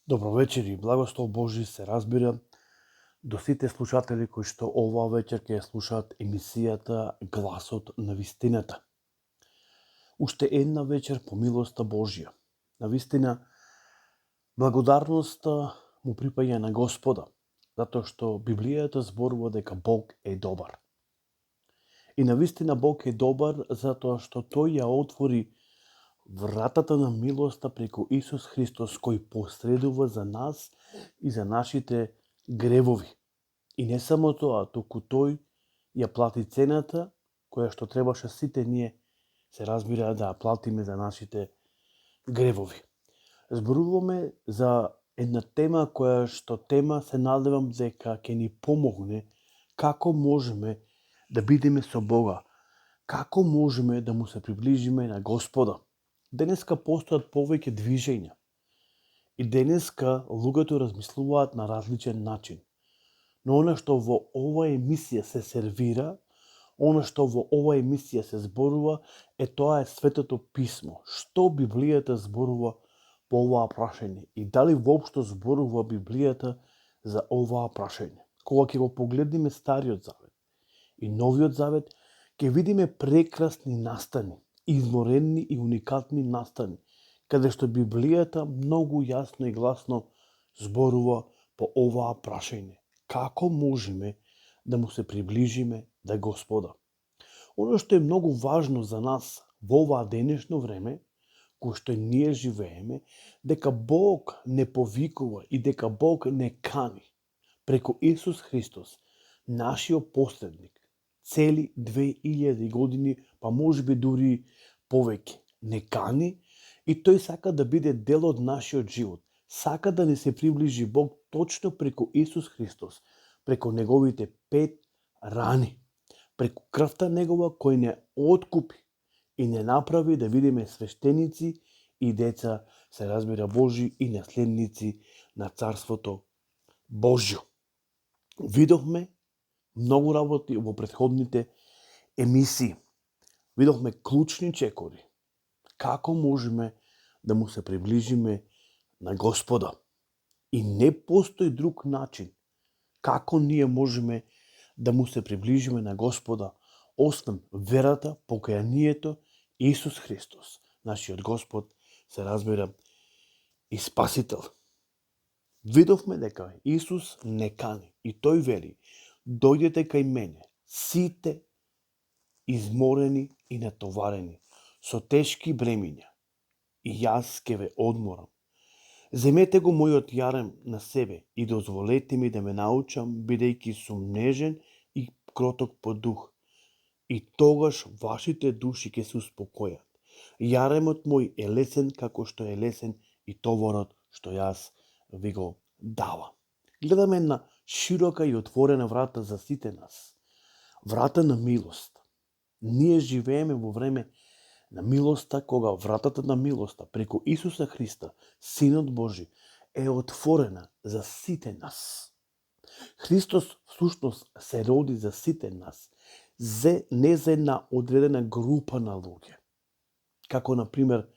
Добро вечер и благослов Божи се разбира до сите слушатели кои што оваа вечер ќе слушаат емисијата Гласот на вистината. Уште една вечер по милоста Божја. Навистина, благодарноста му припаѓа на Господа, затоа што Библијата зборува дека Бог е добар. И навистина Бог е добар затоа што Тој ја отвори вратата на милоста преку Исус Христос, кој посредува за нас и за нашите гревови. И не само тоа, туку Тој ја плати цената која што требаше сите ние се разбира да ја платиме за нашите гревови. Зборуваме за една тема која што се надевам дека ќе ни помогне како можеме да бидеме со Бога, како можеме да му се приближиме на Господа. Денеска постојат повеќе движења и денеска луѓето размислуваат на различен начин. Но она што во оваа емисија се сервира, она што во оваа емисија се зборува, тоа е Светото Писмо. Што Библијата зборува по оваа прашање и дали воопшто зборува Библијата за оваа прашање. Кога ќе го погледнеме Стариот Завет и Новиот Завет, ќе видиме прекрасни настани, изморени и уникатни настани, каде што Библијата многу јасно и гласно зборува по оваа прашање. Како можеме да му се приближиме до Господа? Оно што е многу важно за нас во оваа денешно време, кој што ние живееме, дека Бог не повикува и дека Бог не кани преку Исус Христос, нашиот посредник, цели 2000 години, па можеби дури повеќе, не кани и тој сака да биде дел од нашиот живот. Сака да не се приближи Бог точно преку Исус Христос, преку неговите 5 рани, преку крвта негова кој не откупи и не направи да видиме свештеници и деца, се разбира Божи, и наследници на Царството Божјо. Видовме многу работи во претходните емисии. Видовме клучни чекори. Како можеме да му се приближиме на Господа? И не постои друг начин како ние можеме да му се приближиме на Господа, освен верата, покаянието, Исус Христос, нашиот Господ, се разбира, и Спасител. Видовме дека Исус не кани и тој вели: дојдете кај мене, сите изморени и натоварени, со тешки бремиња, и јас ќе ве одморам. Земете го мојот јарем на себе и дозволете ми да ме научам, бидејќи сум нежен и кроток по дух, и тогаш вашите души ќе се успокојат. Јаремот мој е лесен како што е лесен и товарот што јас ви го дава. Гледаме една широка и отворена врата за сите нас. Врата на милост. Ние живееме во време на милоста, кога вратата на милоста преку Исуса Христа, Синот Божи, е отворена за сите нас. Христос всушност се роди за сите нас, не за една одредена група на луѓе. Како, например,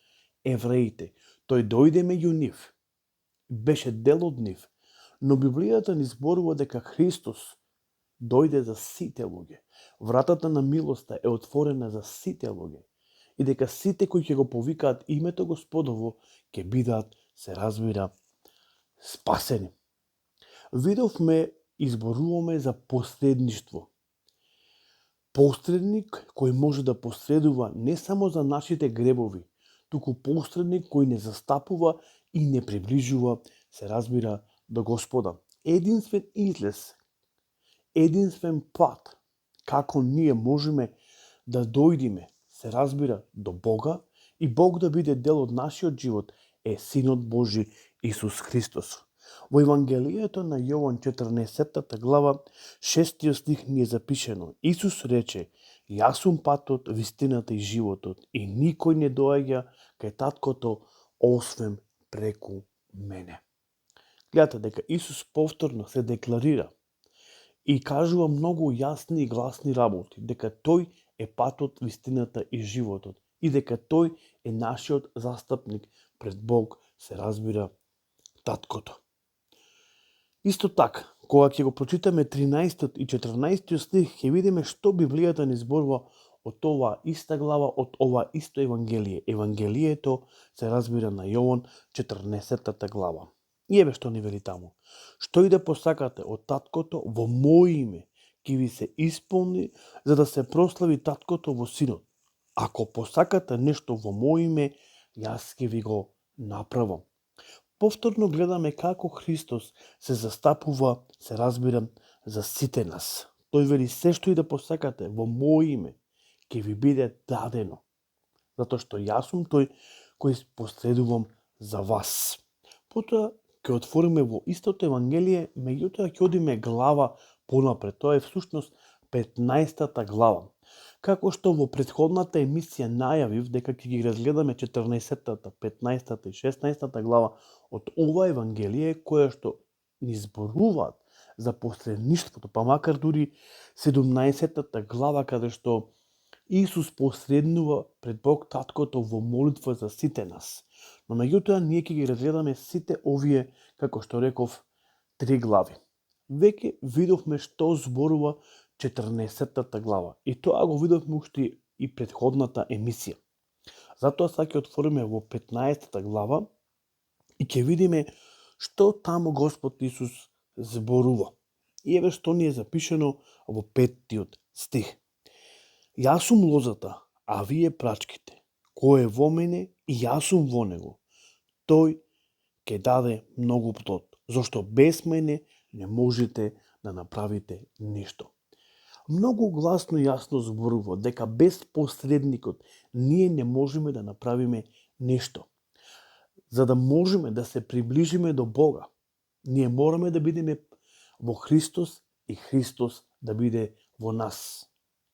евреите. Тој дојде меѓу нив, беше дел од нив, но Библијата ни зборува дека Христос дојде за сите луѓе. Вратата на милоста е отворена за сите луѓе и дека сите кои ќе го повикаат името Господово ќе бидат, се разбира, спасени. Видовме, изборуваме за посредништво. Посредник кој може да посредува не само за нашите гребови, туку посредник кој не застапува и не приближува, се разбира, до Господа. Единствен излез, единствен пат како ние можеме да дојдеме, се разбира, до Бога и Бог да биде дел од нашиот живот е Синот Божи Исус Христос. Во Евангелието на Јован 14 глава 6 стих ни е запишено: Исус рече: јас сум патот, вистината и животот, и никој не доаѓа кај таткото освен преку мене. Гледате дека Исус повторно се декларира и кажува многу јасни и гласни работи, дека тој е патот, вистината и животот и дека тој е нашиот застапник пред Бог, се разбира, таткото. Исто така, кога ќе го прочитаме 13 и 14 стих, ќе видиме што Библијата ни зборува од оваа иста глава, од ова исто Евангелие. Евангелието се разбира на Јован 14 глава. И еве што ни вели таму. Што и да посакате од таткото во моје име, ќе ви се исполни, за да се прослави таткото во синот. Ако посакате нешто во моје име, јас ќе ви го направам. Повторно гледаме како Христос се застапува, се разбира, за сите нас. Тој вели се што и да посакате во моје име, ќе ви биде дадено. Затоа што јас сум тој кој посредувам за вас. Потоа ќе отвориме во истото Евангелие, меѓутоа ќе одиме глава понапред. Тоа е всушност 15-та глава. Како што во претходната емисија најавив дека ќе ги разгледаме 14-та, 15-та и 16-та глава од ова Евангелие, која што ни зборуваат за посредништвото, па макар дури 17-та глава каде што Исус посреднува пред Бог Таткото во молитва за сите нас. Но меѓутоа ние ќе ги разгледаме сите овие, како што реков, 3 глави. Веќе видовме што зборува 14-та глава. И тоа го видовме уште и претходната емисија. Затоа сега ќе отвориме во 15-та глава и ќе видиме што таму Господ Исус зборува. И еве што ни е запишено во 5-тиот стих. Јас сум лозата, а вие прачките. Кој е во мене и јас сум во него, тој ќе даде многу плод, зашто без мене не можете да направите ништо. Многу гласно и јасно зборува дека без посредникот ние не можеме да направиме ништо. За да можеме да се приближиме до Бога, ние мораме да бидеме во Христос и Христос да биде во нас.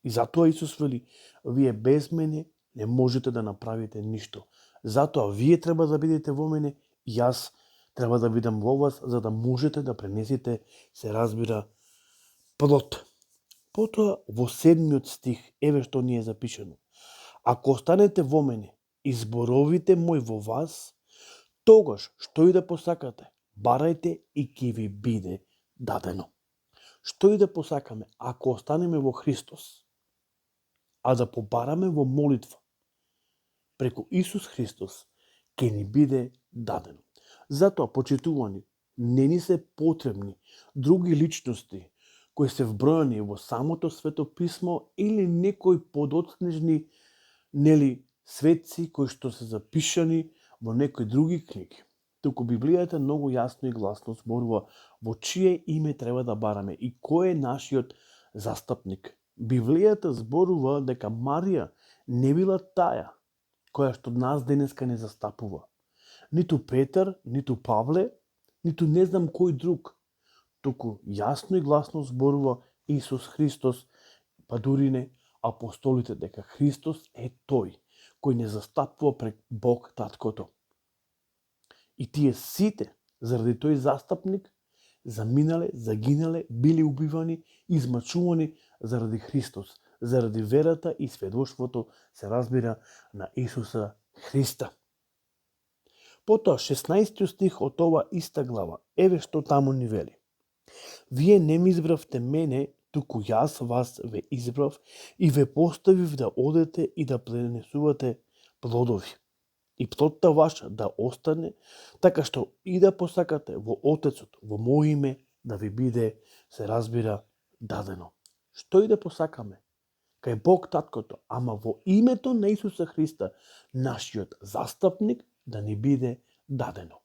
И затоа Исус вели, вие без мене не можете да направите ништо. Затоа вие треба да бидете во мене и јас треба да бидам во вас, за да можете да пренесете, се разбира, плод. Потоа во 7-миот стих, еве што ни е запишено. Ако останете во мене и зборовите мои во вас, тогаш што и да посакате, барајте и ќе ви биде дадено. Што и да посакаме, ако останеме во Христос, а да побараме во молитва, преку Исус Христос, ќе ни биде дадено. Затоа, почитувани, не ни се потребни други личности кои се вбројани во самото Свето писмо или некои подоцнежни светци кои што се запишани во некои други книги. Туку Библијата многу јасно и гласно зборува во чие име треба да бараме и кој е нашиот застапник. Библијата зборува дека Марија не била таа која што нас денеска не застапува. Ниту Петар, ниту Павле, ниту не знам кој друг. Туку јасно и гласно зборува Исус Христос, па дури не апостолите, дека Христос е тој кој не застапува пред Бог Таткото. И тие сите, заради тој застапник, заминале, загинале, били убивани, измачувани заради Христос, заради верата и сведоштвото, се разбира, на Исуса Христа. Потоа 16 стих од ова иста глава, еве што таму ни вели. Вие не ми избравте мене, туку јас вас ве избрав и ве поставив да одете и да пренесувате плодови. И плодта ваша да остане, така што и да посакате во Отецот, во моје име, да ви биде, се разбира, дадено. Што и да посакаме, кај Бог Таткото, ама во името на Исуса Христа, нашиот застапник, да ни биде дадено.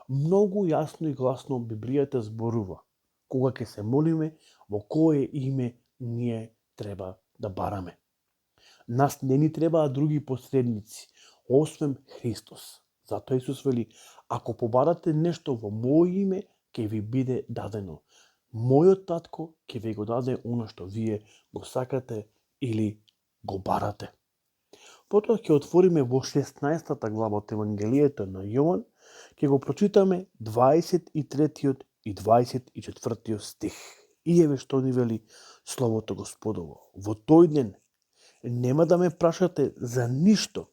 Многу јасно и гласно Библијата зборува, кога ќе се молиме, во кое име ние треба да бараме. Нас не ни требаат други посредници, освен Христос. Затоа Исус вели, ако побарате нешто во моје име, ќе ви биде дадено. Мојот татко ќе ви го даде оно што вие го сакате или го барате. Потоа ќе отвориме во 16-та глава од Евангелието на Јован, ќе го прочитаме 23-тиот и 24-тиот стих. И еве што ни вели Словото Господово. Во тој ден нема да ме прашате за ништо.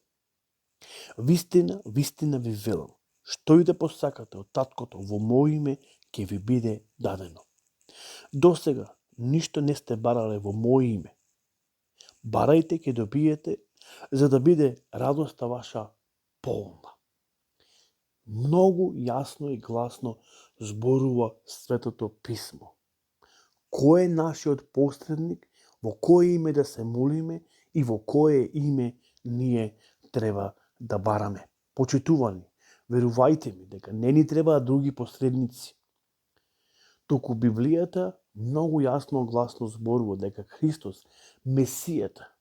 Вистина, вистина ви велам, Што и да посакате од Таткото во моје име, ќе ви биде дадено. Досега ништо не сте барале во моје име. Барајте, ќе добиете, за да биде радоста ваша полна. Многу јасно и гласно зборува Светото Писмо. Кој е нашиот посредник, во кое име да се молиме и во кое име ние треба да бараме. Почитувани, верувајте ми дека не ни треба други посредници. Току Библијата многу јасно гласно зборува дека Христос, Месијата,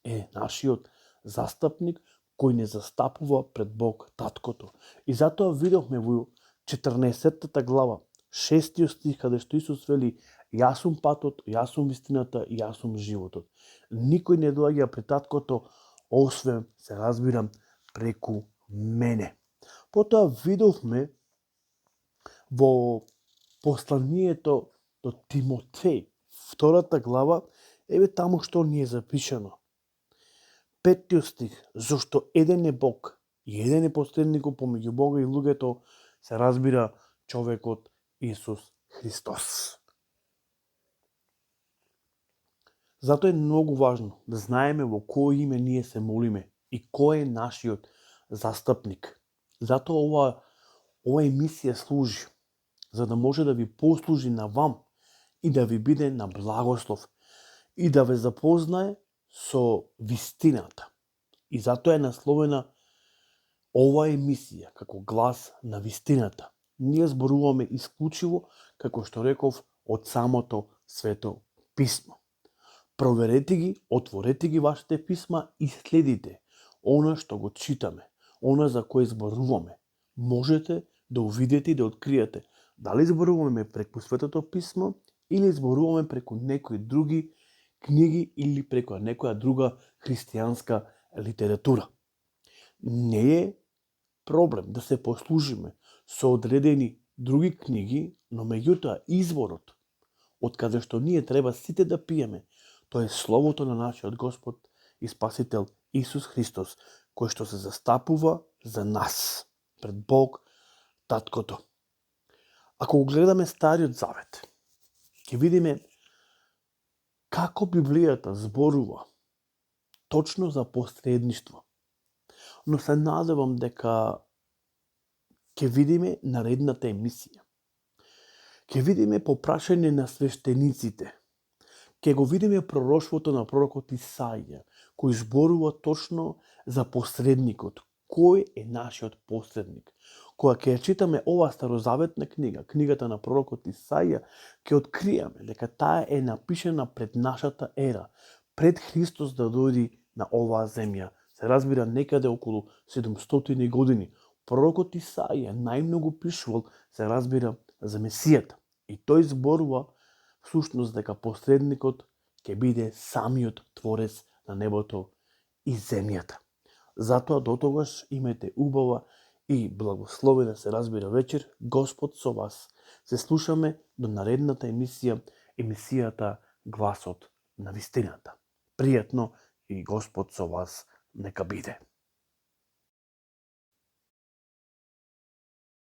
е нашиот застапник кој не застапува пред Бог Таткото. И затоа видовме во 14 глава, 6 стих, каде што Исус вели: јас сум патот, јас сум вистината и јас сум животот. Никој не доаѓа пред Таткото, освен, се разбирам, преку мене. Потоа видовме во посланието до Тимотеј, 2 глава, еве таму што ни е запишано. 5 стих, зашто еден е Бог и еден е посредникот помеѓу Бога и луѓето, се разбира човекот Исус Христос. Затоа е многу важно да знаеме во кој име ние се молиме и кој е нашиот застапник. Затоа ова емисија служи за да може да ви послужи на вам и да ви биде на благослов и да ве запознае со вистината. И затоа е насловена ова емисија како глас на вистината. Ние зборуваме исклучиво, како што реков, од самото Свето Писмо. Проверете ги, отворете ги вашите писма и следите она што го читаме, она за кое зборуваме. Можете да увидите и да откриете дали зборуваме преку Светото Писмо или зборуваме преку некои други книги или преку некоја друга христијанска литература. Не е проблем да се послужиме со одредени други книги, но меѓутоа изворот од каде што ние треба сите да пиеме, тоа е Словото на нашиот Господ и Спасител Исус Христос, кој што се застапува за нас пред Бог Таткото. Ако го гледаме Стариот Завет, ќе видиме како Библијата зборува точно за посредништво. Но се надевам дека ќе видиме наредната емисија. Ќе видиме по прашање на свештениците. Ќе го видиме пророштвото на пророкот Исаија, кој зборува точно за посредникот. Кој е нашиот посредник? Кога ќе читаме ова старозаветна книга, книгата на пророкот Исаија, ќе откриеме дека таа е напишана пред нашата ера, пред Христос да дојде на оваа земја. Се разбира некаде околу 700 години. Пророкот Исаија најмногу пишувал, се разбира, за Месијата. И тој зборува всушност дека посредникот ќе биде самиот Творец на небото и земјата. Затоа дотогаш имајте убава и благословена, се разбира, вечер. Господ со вас. Се слушаме до наредната емисија, емисијата Гласот на вистината. Пријатно и Господ со вас нека биде.